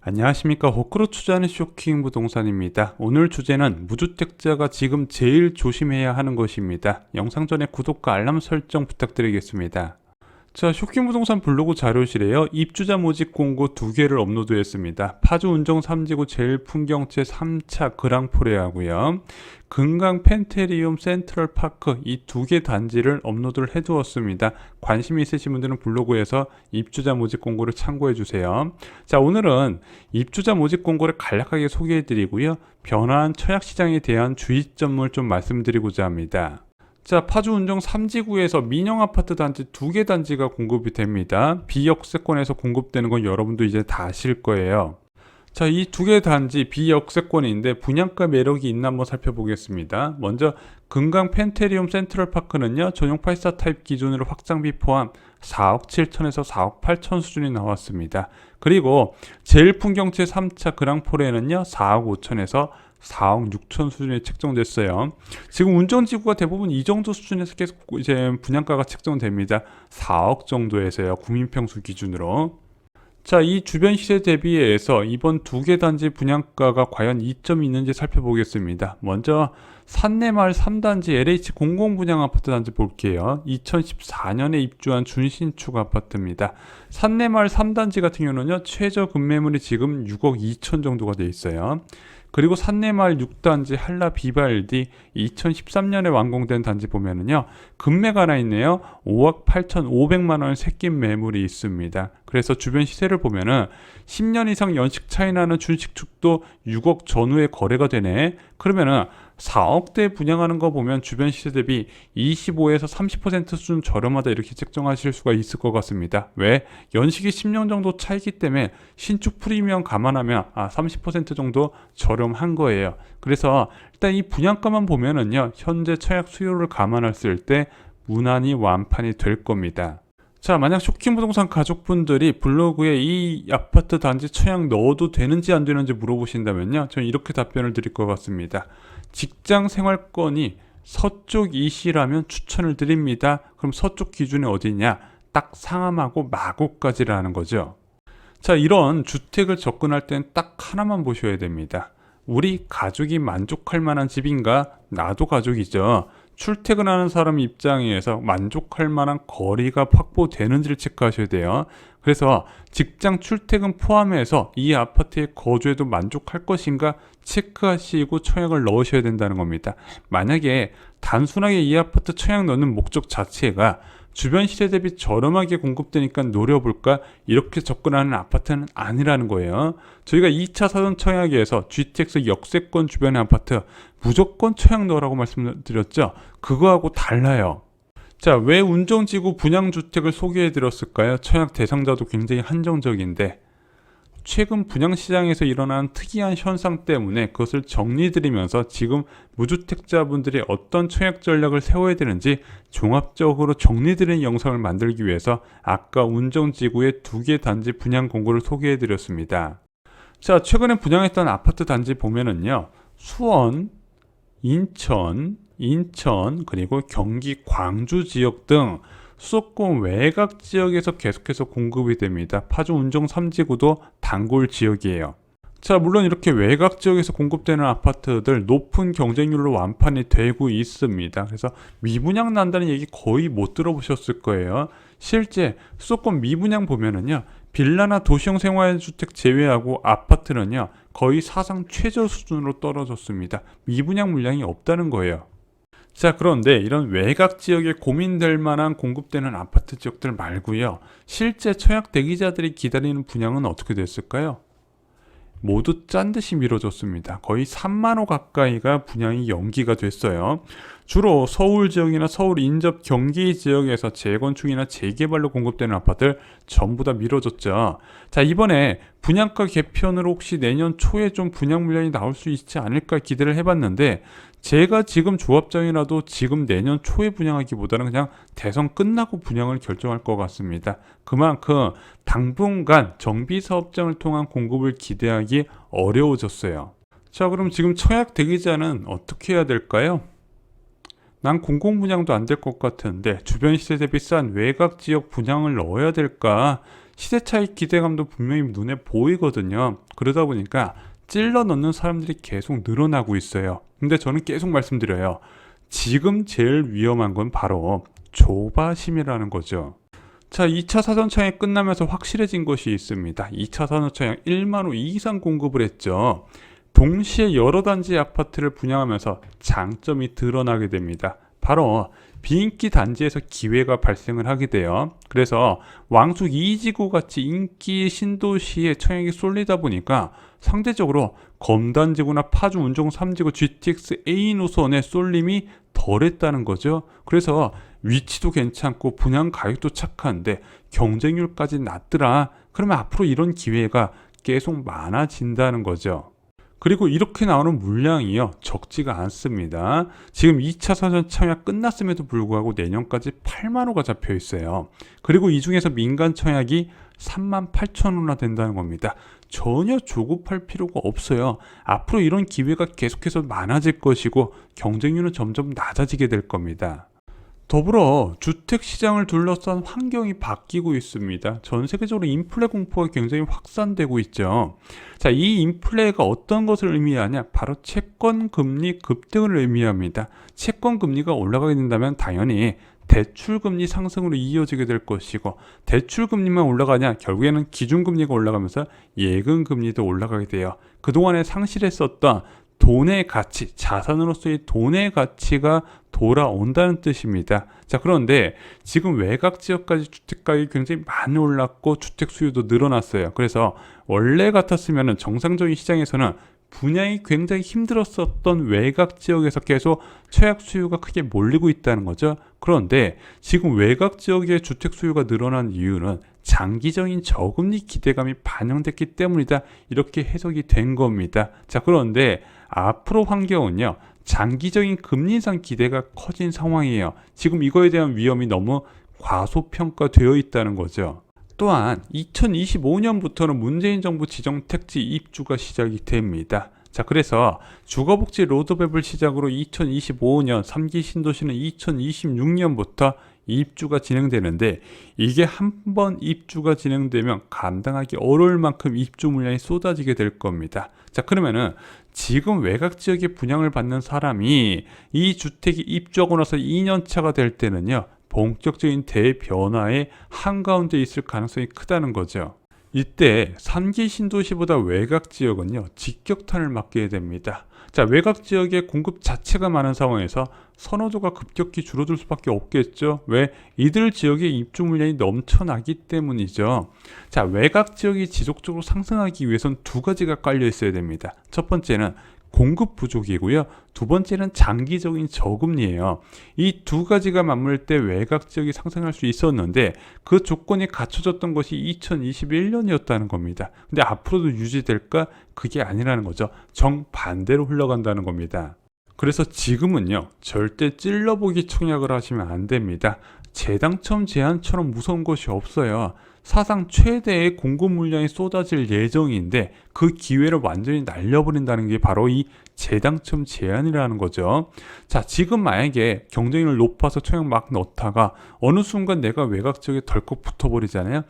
안녕하십니까. 호크로 투자하는 쇼킹 부동산입니다. 오늘 주제는 무주택자가 지금 제일 조심해야 하는 것입니다. 영상 전에 구독과 알람 설정 부탁드리겠습니다. 자, 쇼킹 부동산 블로그 자료실에요. 입주자 모집 공고 2개를 업로드했습니다. 파주 운정 3지구 제일풍경채 3차 그랑포레하고요. 금강 펜테리움 센트럴파크 이 2개 단지를 업로드를 해두었습니다. 관심 있으신 분들은 블로그에서 입주자 모집 공고를 참고해 주세요. 자, 오늘은 입주자 모집 공고를 간략하게 소개해 드리고요. 변화한 청약시장에 대한 주의점을 좀 말씀드리고자 합니다. 자, 파주 운정 3지구에서 민영 아파트 단지 2개 단지가 공급이 됩니다. 비역세권에서 공급되는 건 여러분도 이제 다 아실 거예요. 자, 이 2개 단지 비역세권인데 분양가 매력이 있나 한번 살펴보겠습니다. 먼저 금강 펜테리움 센트럴파크는요, 전용 8사 타입 기준으로 확장비 포함 4억 7천에서 4억 8천 수준이 나왔습니다. 그리고 제일풍경채 3차 그랑포레는요, 4억 5천에서 4억 6천 수준에 책정됐어요. 지금 운정지구가 대부분 이 정도 수준에서 계속 이제 분양가가 책정됩니다. 4억 정도에서요. 국민평수 기준으로. 자, 이 주변 시세 대비해서 이번 2개 단지 분양가가 과연 이점이 있는지 살펴보겠습니다. 먼저 산내마을 3단지 LH 공공분양 아파트 단지 볼게요. 2014년에 입주한 준신축 아파트입니다. 산내마을 3단지 같은 경우는요, 최저 급매물이 지금 6억 2천 정도가 돼 있어요. 그리고 산내마을 6단지 한라 비발디 2013년에 완공된 단지 보면은요, 금매가 하나 있네요. 5억 8,500만 원 새낀 매물이 있습니다. 그래서 주변 시세를 보면은 10년 이상 연식 차이 나는 준식축도 6억 전후에 거래가 되네. 그러면은 4억대 분양하는 거 보면 주변 시세 대비 25에서 30% 수준 저렴하다 이렇게 책정하실 수가 있을 것 같습니다. 왜? 연식이 10년 정도 차이기 때문에 신축 프리미엄 감안하면 30% 정도 저렴한 거예요. 그래서 일단 이 분양가만 보면은요, 현재 청약 수요를 감안했을 때 무난히 완판이 될 겁니다. 자, 만약 쇼킹 부동산 가족분들이 블로그에 이 아파트 단지 청약 넣어도 되는지 안 되는지 물어보신다면요, 저는 이렇게 답변을 드릴 것 같습니다. 직장 생활권이 서쪽 이시라면 추천을 드립니다. 그럼 서쪽 기준이 어디냐? 딱 상암하고 마곡까지라는 거죠. 자, 이런 주택을 접근할 땐 딱 하나만 보셔야 됩니다. 우리 가족이 만족할 만한 집인가? 나도 가족이죠. 출퇴근하는 사람 입장에서 만족할 만한 거리가 확보되는지를 체크하셔야 돼요. 그래서 직장 출퇴근 포함해서 이 아파트에 거주해도 만족할 것인가 체크하시고 청약을 넣으셔야 된다는 겁니다. 만약에 단순하게 이 아파트 청약 넣는 목적 자체가 주변 시세 대비 저렴하게 공급되니까 노려볼까 이렇게 접근하는 아파트는 아니라는 거예요. 저희가 2차 사전 청약에서 GTX 역세권 주변의 아파트 무조건 청약 넣으라고 말씀드렸죠. 그거하고 달라요. 자, 왜 운정지구 분양주택을 소개해드렸을까요? 청약 대상자도 굉장히 한정적인데 최근 분양시장에서 일어난 특이한 현상 때문에 그것을 정리드리면서 지금 무주택자분들이 어떤 청약 전략을 세워야 되는지 종합적으로 정리드리는 영상을 만들기 위해서 아까 운정지구의 2개 단지 분양 공고를 소개해드렸습니다. 자, 최근에 분양했던 아파트 단지 보면은요, 수원, 인천, 그리고 경기 광주 지역 등 수도권 외곽 지역에서 계속해서 공급이 됩니다. 파주 운정 3지구도 단골 지역이에요. 자, 물론 이렇게 외곽 지역에서 공급되는 아파트들 높은 경쟁률로 완판이 되고 있습니다. 그래서 미분양 난다는 얘기 거의 못 들어보셨을 거예요. 실제 수도권 미분양 보면은요, 빌라나 도시형 생활주택 제외하고 아파트는요, 거의 사상 최저 수준으로 떨어졌습니다. 미분양 물량이 없다는 거예요. 자, 그런데 이런 외곽 지역에 고민될 만한 공급되는 아파트 지역들 말고요, 실제 청약 대기자들이 기다리는 분양은 어떻게 됐을까요? 모두 짠 듯이 미뤄졌습니다. 거의 3만 호 가까이가 분양이 연기가 됐어요. 주로 서울 지역이나 서울 인접 경기 지역에서 재건축이나 재개발로 공급되는 아파트들 전부 다 미뤄졌죠. 자, 이번에 분양가 개편으로 혹시 내년 초에 좀 분양 물량이 나올 수 있지 않을까 기대를 해봤는데, 제가 지금 조합장이라도 지금 내년 초에 분양하기보다는 그냥 대선 끝나고 분양을 결정할 것 같습니다. 그만큼 당분간 정비사업장을 통한 공급을 기대하기 어려워졌어요. 자, 그럼 지금 청약 대기자는 어떻게 해야 될까요? 난 공공분양도 안 될 것 같은데 주변 시세 대비 싼 외곽 지역 분양을 넣어야 될까? 시세 차익 기대감도 분명히 눈에 보이거든요. 그러다 보니까 찔러 넣는 사람들이 계속 늘어나고 있어요. 근데 저는 계속 말씀드려요. 지금 제일 위험한 건 바로 조바심이라는 거죠. 자, 2차 사전청약 끝나면서 확실해진 것이 있습니다. 2차 사전청약 1만 호 이상 공급을 했죠. 동시에 여러 단지 아파트를 분양하면서 장점이 드러나게 됩니다. 바로 비인기 단지에서 기회가 발생을 하게 돼요. 그래서 왕숙 2지구 같이 인기 신도시에 청약이 쏠리다 보니까 상대적으로 검단지구나 파주 운정 3지구 GTX A 노선의 쏠림이 덜했다는 거죠. 그래서 위치도 괜찮고 분양 가격도 착한데 경쟁률까지 낮더라. 그러면 앞으로 이런 기회가 계속 많아진다는 거죠. 그리고 이렇게 나오는 물량이요, 적지가 않습니다. 지금 2차 사전 청약 끝났음에도 불구하고 내년까지 8만 호가 잡혀 있어요. 그리고 이 중에서 민간 청약이 3만 8천 호나 된다는 겁니다. 전혀 조급할 필요가 없어요. 앞으로 이런 기회가 계속해서 많아질 것이고 경쟁률은 점점 낮아지게 될 겁니다. 더불어 주택시장을 둘러싼 환경이 바뀌고 있습니다. 전 세계적으로 인플레 공포가 굉장히 확산되고 있죠. 자, 이 인플레가 어떤 것을 의미하냐? 바로 채권금리 급등을 의미합니다. 채권금리가 올라가게 된다면 당연히 대출금리 상승으로 이어지게 될 것이고, 대출금리만 올라가냐? 결국에는 기준금리가 올라가면서 예금금리도 올라가게 돼요. 그동안에 상실했었던 돈의 가치, 자산으로서의 돈의 가치가 돌아온다는 뜻입니다. 자, 그런데 지금 외곽 지역까지 주택가격이 굉장히 많이 올랐고 주택 수요도 늘어났어요. 그래서 원래 같았으면 정상적인 시장에서는 분양이 굉장히 힘들었었던 외곽 지역에서 계속 청약 수요가 크게 몰리고 있다는 거죠. 그런데 지금 외곽 지역의 주택 수요가 늘어난 이유는 장기적인 저금리 기대감이 반영됐기 때문이다. 이렇게 해석이 된 겁니다. 자, 그런데 앞으로 환경은요, 장기적인 금리 인상 기대가 커진 상황이에요. 지금 이거에 대한 위험이 너무 과소평가되어 있다는 거죠. 또한 2025년부터는 문재인 정부 지정 택지 입주가 시작이 됩니다. 자, 그래서 주거복지 로드맵을 시작으로 2025년 3기 신도시는 2026년부터 입주가 진행되는데, 이게 한 번 입주가 진행되면 감당하기 어려울 만큼 입주 물량이 쏟아지게 될 겁니다. 자, 그러면은 지금 외곽 지역에 분양을 받는 사람이 이 주택이 입주하고 나서 2년 차가 될 때는요, 본격적인 대변화의 한가운데 있을 가능성이 크다는 거죠. 이때 3기 신도시보다 외곽 지역은요, 직격탄을 맞게 됩니다. 자, 외곽 지역의 공급 자체가 많은 상황에서 선호도가 급격히 줄어들 수밖에 없겠죠. 왜? 이들 지역의 입주 물량이 넘쳐나기 때문이죠. 자, 외곽 지역이 지속적으로 상승하기 위해선 두 가지가 깔려 있어야 됩니다. 첫 번째는 공급 부족이고요. 두 번째는 장기적인 저금리예요. 이 두 가지가 맞물 때 외곽 지역이 상승할 수 있었는데 그 조건이 갖춰졌던 것이 2021년이었다는 겁니다. 근데 앞으로도 유지될까? 그게 아니라는 거죠. 정반대로 흘러간다는 겁니다. 그래서 지금은요, 절대 찔러보기 청약을 하시면 안 됩니다. 재당첨 제한처럼 무서운 것이 없어요. 사상 최대의 공급 물량이 쏟아질 예정인데 그 기회를 완전히 날려버린다는 게 바로 이 재당첨 제한이라는 거죠. 자, 지금 만약에 경쟁률 높아서 청약 막 넣다가 어느 순간 내가 외곽 지역에 덜컥 붙어버리잖아요.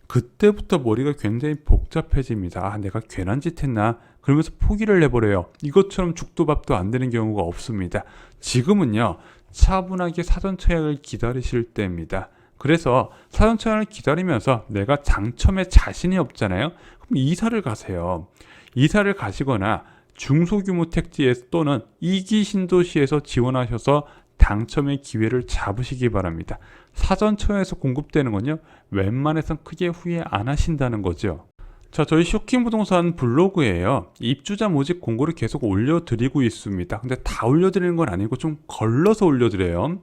그때부터 머리가 굉장히 복잡해집니다. 아, 내가 괜한 짓 했나? 그러면서 포기를 해버려요. 이것처럼 죽도 밥도 안 되는 경우가 없습니다. 지금은요, 차분하게 사전 청약을 기다리실 때입니다. 그래서 사전 청약을 기다리면서 내가 당첨에 자신이 없잖아요. 그럼 이사를 가세요. 이사를 가시거나 중소규모 택지 또는 2기 신도시에서 지원하셔서 당첨의 기회를 잡으시기 바랍니다. 사전 청약에서 공급되는 건요, 웬만해선 크게 후회 안 하신다는 거죠. 자, 저희 쇼킹 부동산 블로그에요, 입주자 모집 공고를 계속 올려드리고 있습니다. 근데 다 올려드리는 건 아니고 좀 걸러서 올려드려요.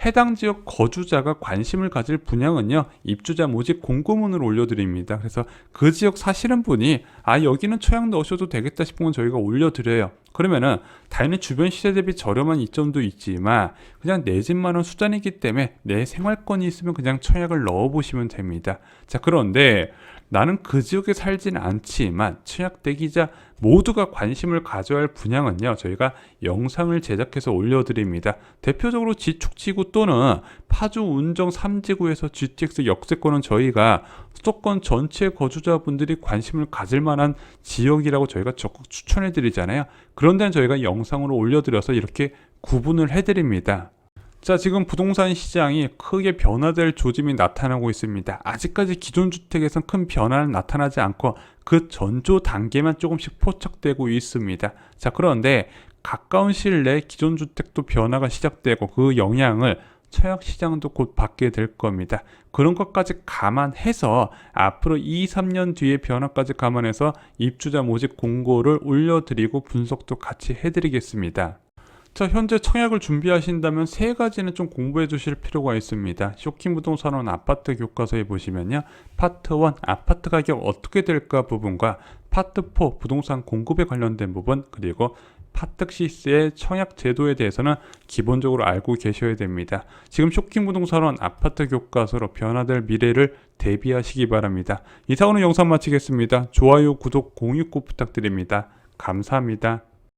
해당 지역 거주자가 관심을 가질 분양은요, 입주자 모집 공고문을 올려드립니다. 그래서 그 지역 사시는 분이 여기는 청약 넣으셔도 되겠다 싶으면 저희가 올려드려요. 그러면은 당연히 주변 시세 대비 저렴한 이점도 있지만 그냥 내 집만은 수단이기 때문에 내 생활권이 있으면 그냥 청약을 넣어보시면 됩니다. 자, 그런데 나는 그 지역에 살지는 않지만 청약대기자 모두가 관심을 가져야 할 분양은요, 저희가 영상을 제작해서 올려드립니다. 대표적으로 지축지구 또는 파주 운정 3지구에서 GTX 역세권은 저희가 수도권 전체 거주자분들이 관심을 가질 만한 지역이라고 저희가 적극 추천해 드리잖아요. 그런 데는 저희가 영상으로 올려드려서 이렇게 구분을 해드립니다. 자, 지금 부동산 시장이 크게 변화될 조짐이 나타나고 있습니다. 아직까지 기존 주택에선 큰 변화는 나타나지 않고 그 전조 단계만 조금씩 포착되고 있습니다. 자, 그런데 가까운 시일 내에 기존 주택도 변화가 시작되고 그 영향을 청약 시장도 곧 받게 될 겁니다. 그런 것까지 감안해서 앞으로 2, 3년 뒤의 변화까지 감안해서 입주자 모집 공고를 올려드리고 분석도 같이 해드리겠습니다. 자, 현재 청약을 준비하신다면 세 가지는 좀 공부해 주실 필요가 있습니다. 쇼킹 부동산원 아파트 교과서에 보시면요, 파트 1 아파트 가격 어떻게 될까 부분과 파트 4 부동산 공급에 관련된 부분, 그리고 파트 6의 청약 제도에 대해서는 기본적으로 알고 계셔야 됩니다. 지금 쇼킹 부동산원 아파트 교과서로 변화될 미래를 대비하시기 바랍니다. 이상으로 영상 마치겠습니다. 좋아요, 구독, 공유 꼭 부탁드립니다. 감사합니다.